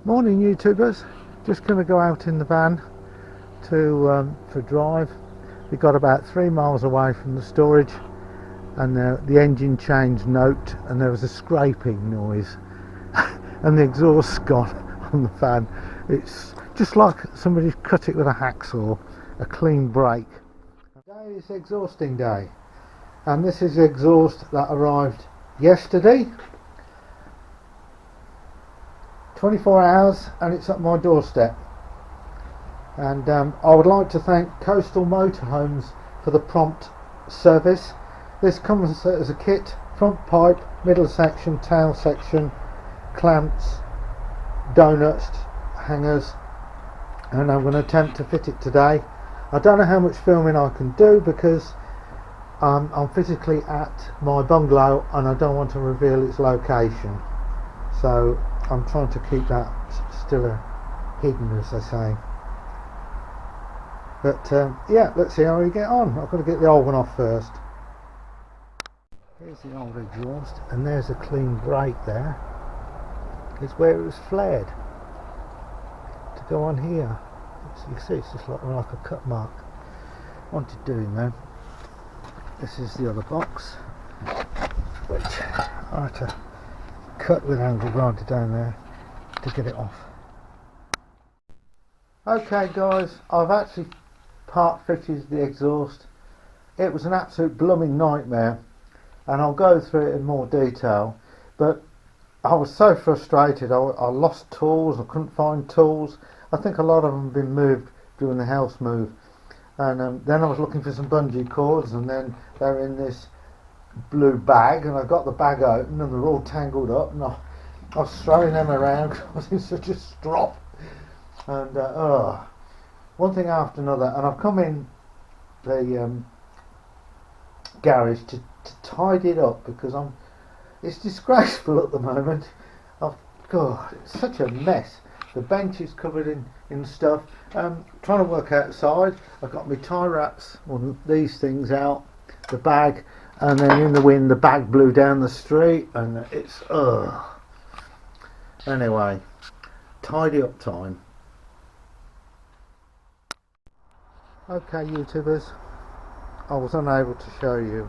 Morning YouTubers, just going to go out in the van to for drive. We got about 3 miles away from the storage and the engine changed note and there was a scraping noise and the exhaust's gone on the fan. It's just like somebody's cut it with a hacksaw, a clean break. Today is exhausting day and this is the exhaust that arrived yesterday. 24 hours and it's at my doorstep, and I would like to thank Coastal Motorhomes for the prompt service. This comes as a kit: front pipe, middle section, tail section, clamps, donuts, hangers, and I'm going to attempt to fit it today. I don't know how much filming I can do because I'm physically at my bungalow and I don't want to reveal its location, so I'm trying to keep that still hidden, as they say. But yeah, let's see how we get on. I've got to get the old one off first. Here's the old exhaust, and there's a clean break there. It's where it was flared to go on here. You see, it's just like a cut mark. Wanted doing then. This is the other box, which I had to cut with angle grinder down there to get it off. Okay guys, I've actually part fitted the exhaust. It was an absolute blooming nightmare and I'll go through it in more detail, but I was so frustrated. I lost tools, I couldn't find tools. I think a lot of them have been moved during the house move, and then I was looking for some bungee cords, and then they're in this blue bag, and I got the bag open and they're all tangled up, and I was throwing them around because I was in such a strop, and one thing after another. And I've come in the garage to tidy it up because it's disgraceful at the moment. God, it's such a mess. The bench is covered in stuff. Trying to work outside. I've got my tie wraps on these things out, the bag, and then in the wind the bag blew down the street, and it's anyway, tidy up time. Okay YouTubers, I was unable to show you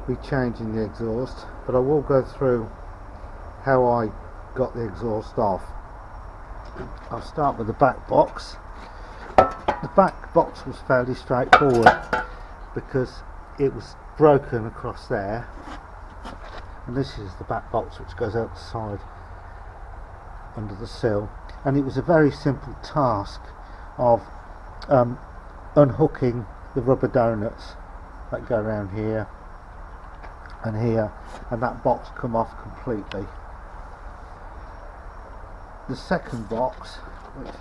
me changing the exhaust, but I will go through how I got the exhaust off. I'll start with the back box. The back box was fairly straightforward because it was broken across there, and this is the back box which goes out the side under the sill, and it was a very simple task of unhooking the rubber donuts that go around here and here, and that box come off completely. The second box, which is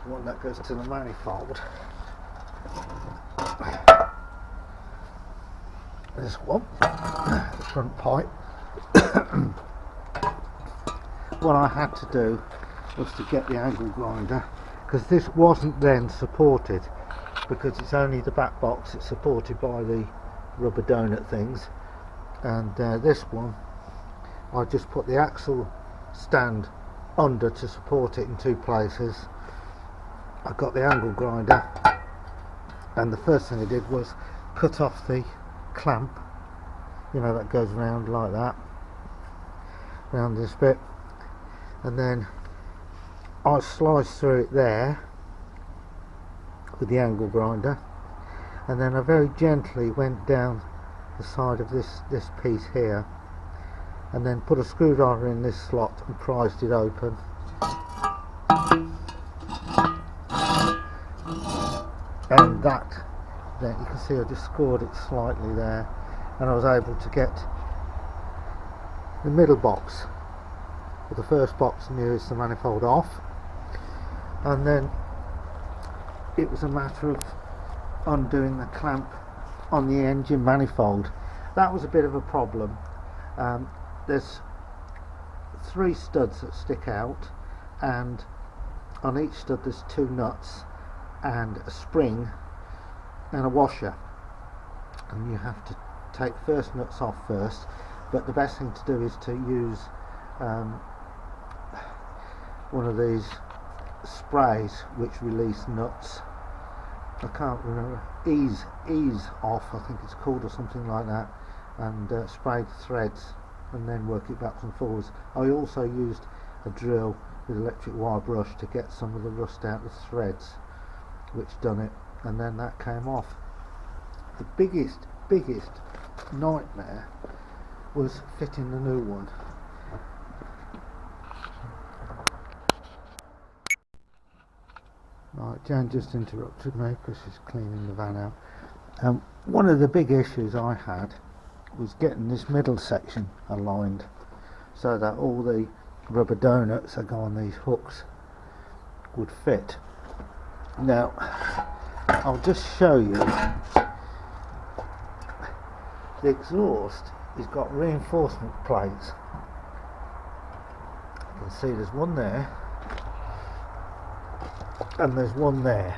the one that goes to the manifold, this one, the front pipe. What I had to do was to get the angle grinder, because this wasn't then supported, because it's only the back box, it's supported by the rubber donut things, and this one I just put the axle stand under to support it in two places. I got the angle grinder, and the first thing I did was cut off the clamp, you know, that goes round like that, round this bit, and then I sliced through it there with the angle grinder, and then I very gently went down the side of this piece here, and then put a screwdriver in this slot and prised it open. And that, then you can see I just scored it slightly there, and I was able to get the middle box, or the first box nearest the manifold, off. And then it was a matter of undoing the clamp on the engine manifold. That was a bit of a problem. There's 3 studs that stick out, and on each stud there's 2 nuts and a spring and a washer, and you have to take the first nuts off first, but the best thing to do is to use one of these sprays which release nuts. I can't remember, ease off I think it's called, or something like that, and spray the threads and then work it backwards and forwards. I also used a drill with electric wire brush to get some of the rust out of the threads, which done it, and then that came off. The biggest nightmare was fitting the new one. Right, Jan just interrupted me because she's cleaning the van out. One of the big issues I had was getting this middle section aligned so that all the rubber donuts that go on these hooks would fit. Now I'll just show you. The exhaust has got reinforcement plates. You can see there's one there and there's one there.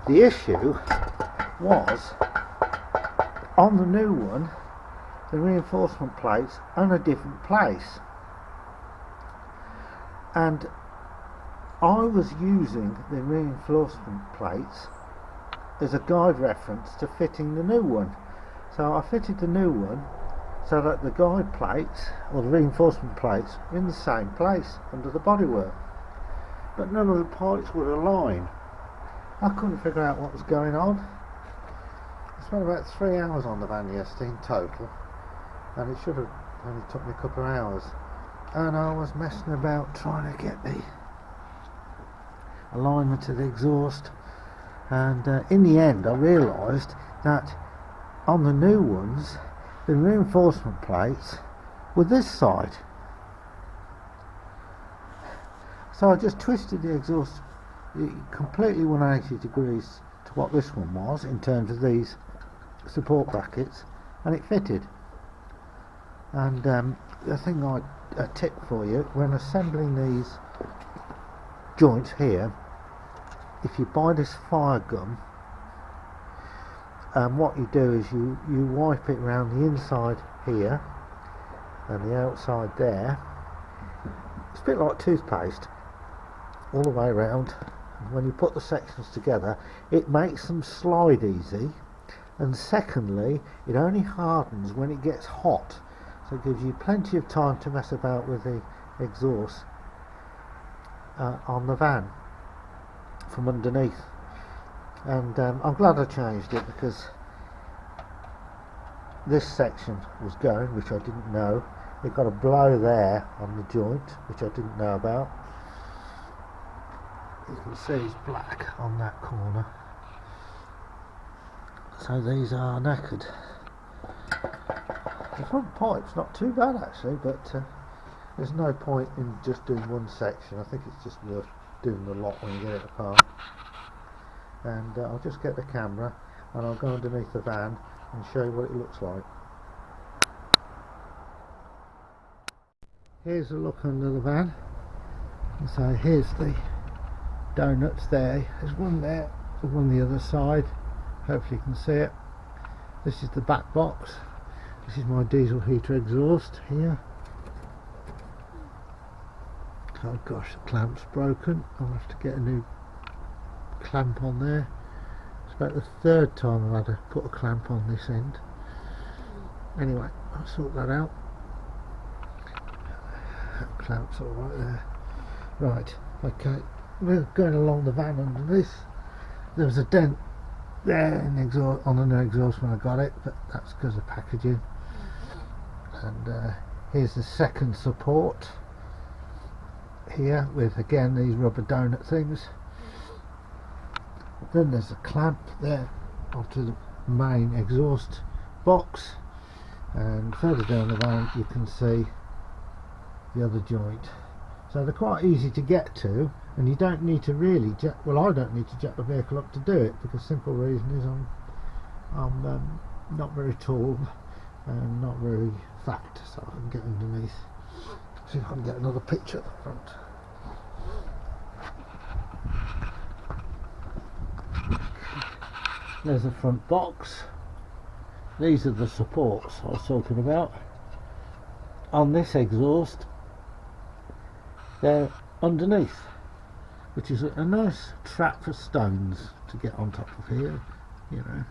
The issue was, on the new one, the reinforcement plates are in a different place, and I was using the reinforcement plates as a guide reference to fitting the new one. So I fitted the new one so that the guide plates, or the reinforcement plates, are in the same place under the bodywork, but none of the pipes would align. I couldn't figure out what was going on. I spent about 3 hours on the van yesterday in total, and it should have only took me a couple of hours, and I was messing about trying to get the alignment of the exhaust, and in the end I realised that on the new ones the reinforcement plates were this side, so I just twisted the exhaust completely 180 degrees to what this one was in terms of these support brackets, and it fitted. And the thing a tip for you when assembling these joints here, if you buy this fire gum, what you do is you wipe it around the inside here and the outside there. It's a bit like toothpaste all the way around. When you put the sections together, it makes them slide easy, and secondly it only hardens when it gets hot, so it gives you plenty of time to mess about with the exhaust on the van from underneath. And I'm glad I changed it, because this section was going, which I didn't know. It got a blow there on the joint, which I didn't know about. You can see it's black on that corner, so these are knackered. The front pipe's not too bad actually, but there's no point in just doing one section. I think it's just worth doing the lot when you get it apart. And I'll just get the camera and I'll go underneath the van and show you what it looks like. Here's a look under the van. So here's the donuts there. There's one there, there's one the other side. Hopefully you can see it. This is the back box. This is my diesel heater exhaust here. Oh gosh, the clamp's broken. I'll have to get a new clamp on there. It's about the third time I've had to put a clamp on this end. Anyway, I'll sort that out. That clamp's all right there. Right, okay, we're going along the van underneath. There was a dent there in the exhaust, on the new exhaust when I got it, but that's because of packaging. And here's the second support here with again these rubber donut things. Then there's a clamp there onto the main exhaust box, and further down the van you can see the other joint. So they're quite easy to get to, and you don't need to really jack, well I don't need to jack the vehicle up to do it, because simple reason is I'm not very tall and not very fat, so I can get underneath. See if I can get another picture at the front. There's the front box. These are the supports I was talking about. On this exhaust they're underneath, which is a nice trap for stones to get on top of here, you know.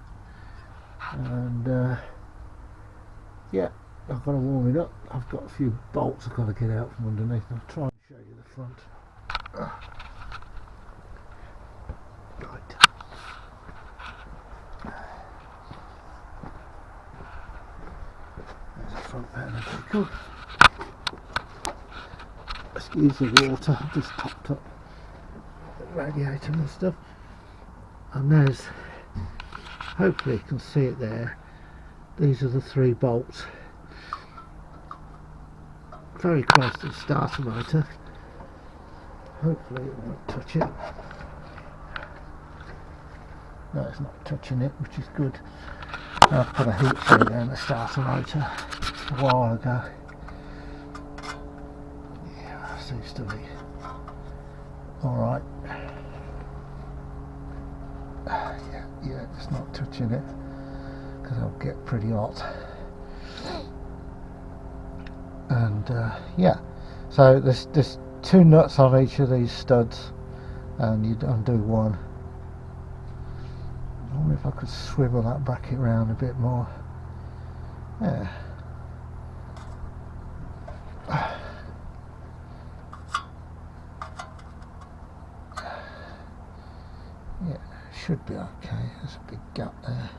And yeah, I've got to warm it up. I've got a few bolts I've got to get out from underneath. I'll try and show you the front. Right. There's the front panel vehicle. Excuse the water, I've just topped up the radiator and stuff. And there's, hopefully you can see it there, these are the 3 bolts. Very close to the starter motor. Hopefully it won't touch it. No, it's not touching it, which is good. I've put a heat sink down the starter motor a while ago. Yeah, seems to be alright. Yeah, it's not touching it because it'll get pretty hot. And yeah, so there's 2 nuts on each of these studs, and you undo one. I wonder if I could swivel that bracket round a bit more. Yeah. Yeah, should be okay. There's a big gap there.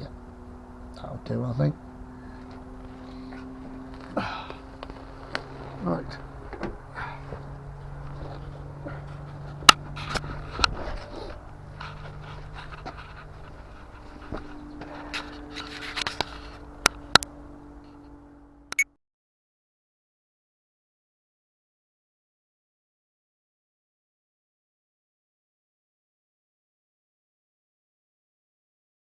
Yeah, that'll do, I think.